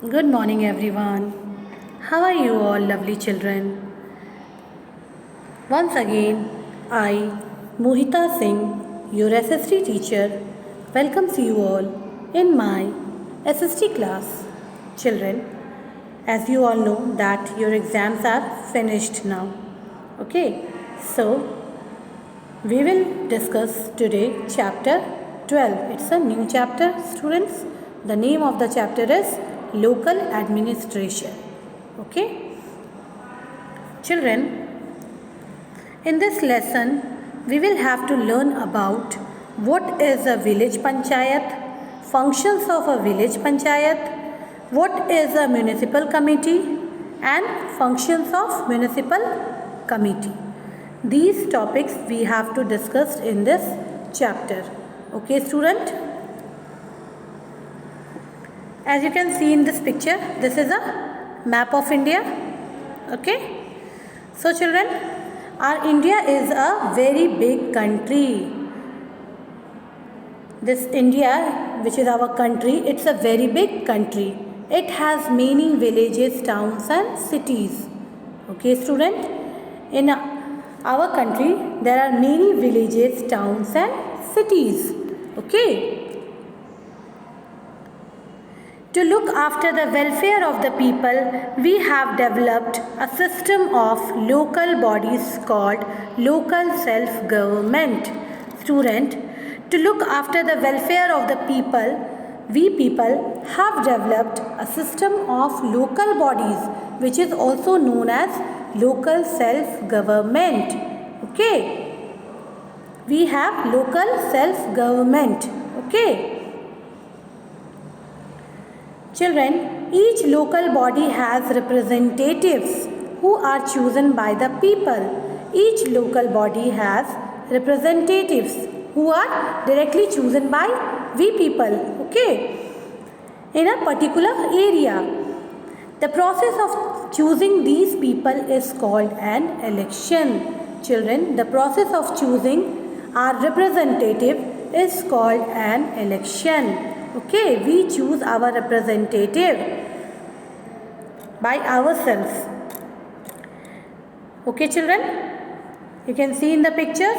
Good morning, everyone. How are you all, lovely children? Once again, I, Mohita Singh, your SST teacher, welcomes you all in my SST class. Children, as you all know that your exams are finished now. Okay, so we will discuss today chapter 12. It's a new chapter, students. The name of the chapter is Local Administration. Okay, children, in this lesson we will have to learn about what is a village panchayat, functions of a village panchayat, what is a municipal committee, and functions of municipal committee. These topics we have to discuss in this chapter. Okay, student? As you can see in this picture, this is a map of India. Okay? So children, our India is a very big country. This India, which is our country, it's a very big country. It has many villages, towns and cities. Okay, student? In our country, there are many villages, towns and cities. Okay? To look after the welfare of the people, we have developed a system of local bodies called local self-government. Student, to look after the welfare of the people, we people have developed a system of local bodies which is also known as local self-government. Okay? We have local self-government. Okay? Children, each local body has representatives who are chosen by the people. Each local body has representatives who are directly chosen by we people, okay, in a particular area. The process of choosing these people is called an election. Children, the process of choosing our representative is called an election. Okay, we choose our representative by ourselves. Okay, children, you can see in the pictures,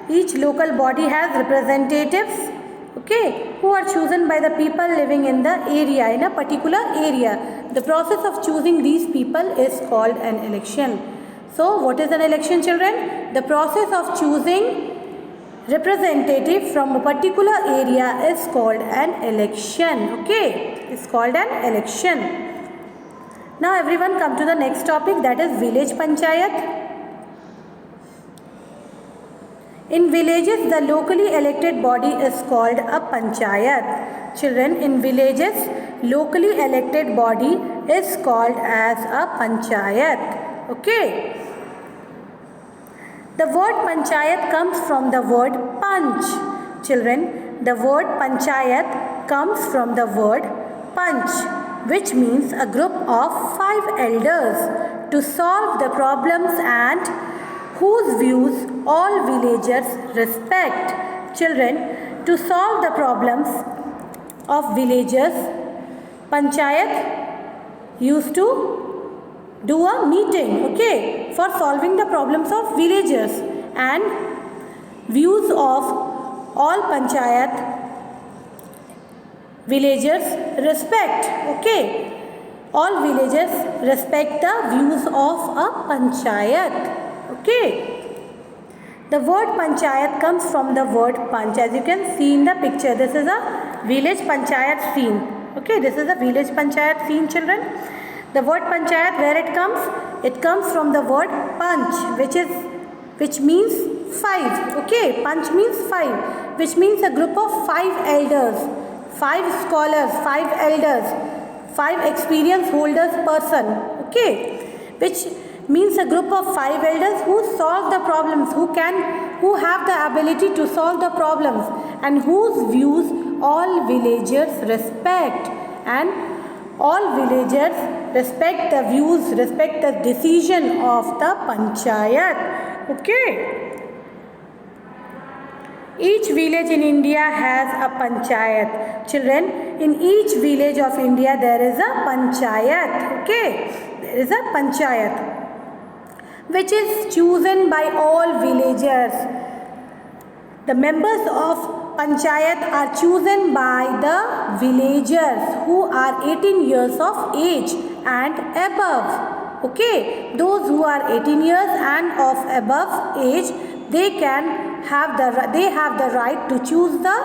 each local body has representatives, okay, who are chosen by the people living in the area, in a particular area. The process of choosing these people is called an election. So, what is an election, children? The process of choosing representative from a particular area is called an election. Okay, it's called an election. Now everyone come to the next topic, that is village panchayat. In villages, the locally elected body is called a panchayat. Children, in villages, locally elected body is called as a panchayat. Okay. The word panchayat comes from the word panch. Children, the word panchayat comes from the word panch, which means a group of 5 elders to solve the problems and whose views all villagers respect. Children, to solve the problems of villagers, panchayat used to do a meeting, okay, for solving the problems of villagers, and views of all panchayat villagers respect, okay. All villagers respect the views of a panchayat, okay. The word panchayat comes from the word panch. As you can see in the picture, this is a village panchayat scene, okay. This is a village panchayat scene, children. The word panchayat, where it comes? It comes from the word panch, which means 5. Okay, panch means 5, which means a group of 5 elders, 5 scholars, 5 elders, 5 experience holders person. Okay, which means a group of 5 elders who solve the problems, who have the ability to solve the problems, and whose views all villagers respect, and all villagers respect the views, respect the decision of the panchayat. Okay. Each village in India has a panchayat. Children, in each village of India there is a panchayat. Okay, there is a panchayat which is chosen by all villagers. The members of panchayat are chosen by the villagers who are 18 years of age and above. Okay, those who are 18 years and of above age, they have the right to choose the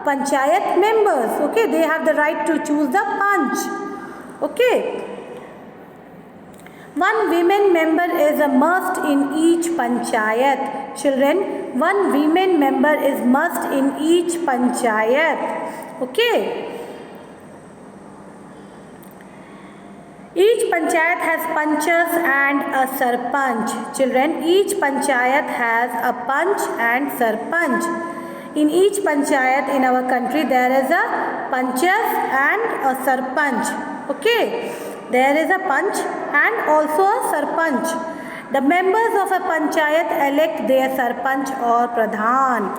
panchayat members. Okay, they have the right to choose the panch. Okay, one women member is a must in each panchayat. Children, one women member is must in each panchayat. Okay, each panchayat has panchas and a sarpanch. Children, each panchayat has a panch and sarpanch. In each panchayat in our country there is a panchas and a sarpanch. Okay, there is a panch and also a sarpanch. The members of a panchayat elect their sarpanch or pradhan.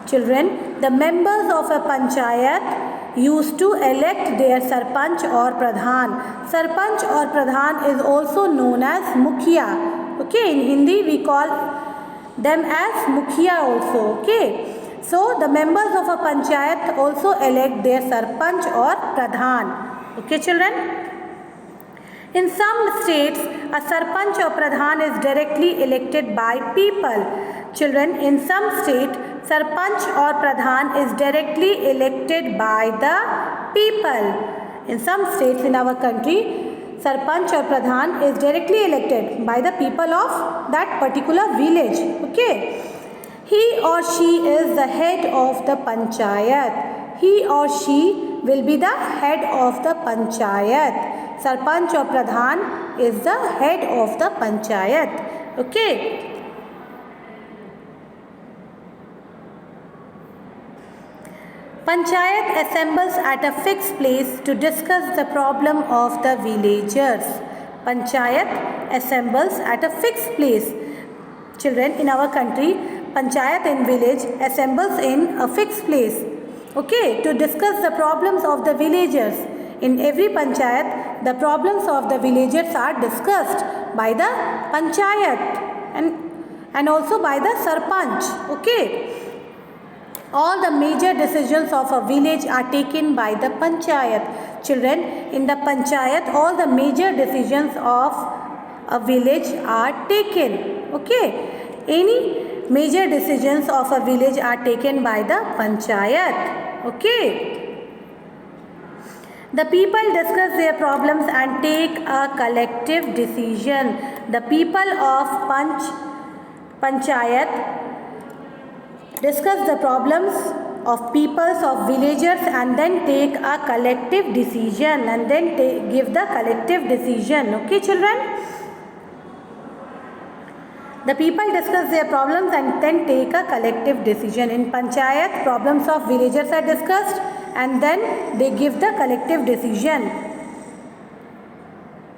Children, the members of a panchayat used to elect their sarpanch or pradhan. Sarpanch or pradhan is also known as mukhia. Okay, in Hindi we call them as mukhia also. Okay, so the members of a panchayat also elect their sarpanch or pradhan. Okay, children. In some states, a sarpanch or pradhan is directly elected by people. Children, in some states, sarpanch or pradhan is directly elected by the people. In some states in our country, sarpanch or pradhan is directly elected by the people of that particular village. Okay, he or she is the head of the panchayat. He or she will be the head of the panchayat. Sarpanch or pradhan is the head of the panchayat. Okay, panchayat assembles at a fixed place to discuss the problem of the villagers. Panchayat assembles at a fixed place. Children, in our country, panchayat in village assembles in a fixed place. Okay, to discuss the problems of the villagers. In every panchayat, the problems of the villagers are discussed by the panchayat and also by the sarpanch. Okay, all the major decisions of a village are taken by the panchayat. Children, in the panchayat, all the major decisions of a village are taken. Okay, any major decisions of a village are taken by the panchayat. Okay, the people discuss their problems and take a collective decision. The people of panchayat discuss the problems of peoples of villagers and then take a collective decision and then give the collective decision. Okay, children, the people discuss their problems and then take a collective decision. In panchayat, problems of villagers are discussed and then they give the collective decision,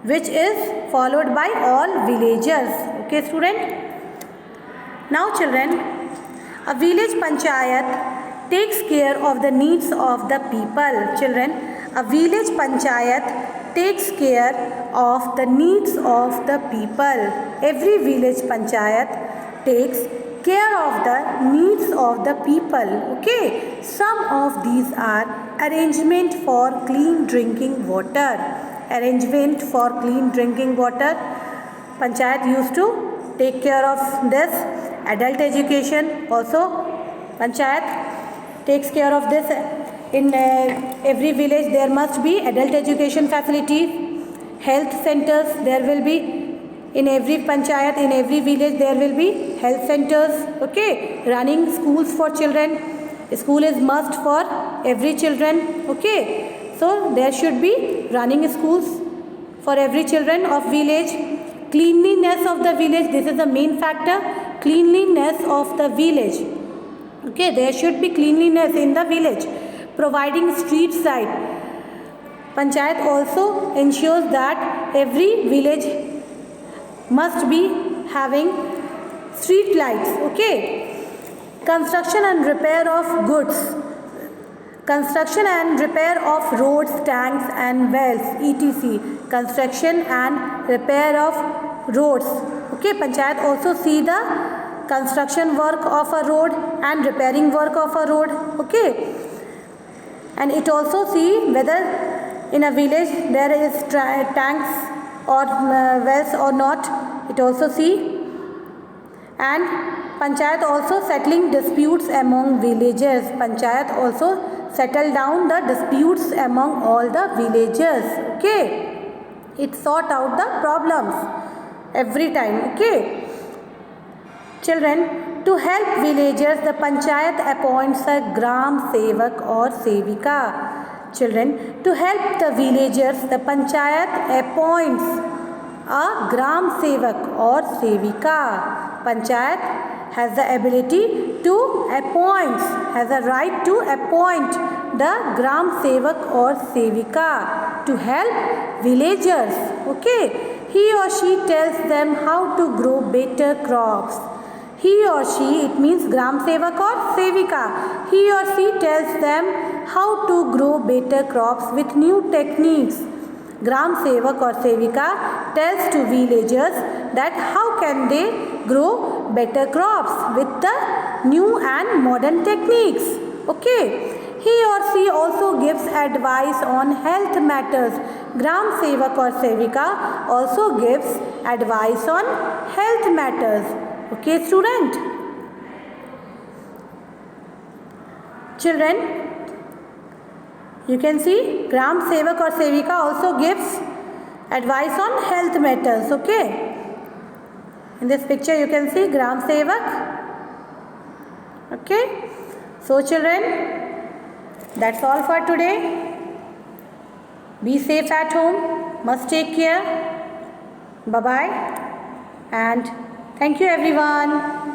which is followed by all villagers. Okay, student. Now, children, a village panchayat takes care of the needs of the people. Children, a village panchayat takes care of the needs of the people. Every village panchayat takes care of the needs of the people. Okay, some of these are arrangement for clean drinking water. Arrangement for clean drinking water, panchayat used to take care of this. Adult education also panchayat takes care of this. In every village there must be adult education facilities. Health centers there will be in every panchayat, in every village there will be health centers. Okay, running schools for children. School is must for every children. Okay, so there should be running schools for every children of village. Cleanliness of the village, this is the main factor. Cleanliness of the village. Okay, there should be cleanliness in the village. Providing street side, panchayat also ensures that every village must be having street lights. Okay, construction and repair of goods, construction and repair of roads, tanks and wells, etc. Construction and repair of roads. Okay, panchayat also see the construction work of a road and repairing work of a road. Okay, and it also see whether in a village there is tanks or wells or not. It also see. And panchayat also settling disputes among villages. Panchayat also settle down the disputes among all the villages. Okay, it sort out the problems every time. Okay, children, to help villagers, the panchayat appoints a gram sevak or sevika. Children, to help the villagers, the panchayat appoints a gram sevak or sevika. Panchayat has the ability to appoint, has a right to appoint the gram sevak or sevika to help villagers. Okay, he or she tells them how to grow better crops. He or she, it means gram sevak or sevika, he or she tells them how to grow better crops with new techniques. Gram sevak or sevika tells to villagers that how can they grow better crops with the new and modern techniques. Okay, he or she also gives advice on health matters. Gram sevak or sevika also gives advice on health matters. Okay, student. Children, you can see gram sevak or sevika also gives advice on health matters. Okay, in this picture you can see gram sevak. Okay, so children, that's all for today. Be safe at home, must take care. Bye bye, and thank you everyone.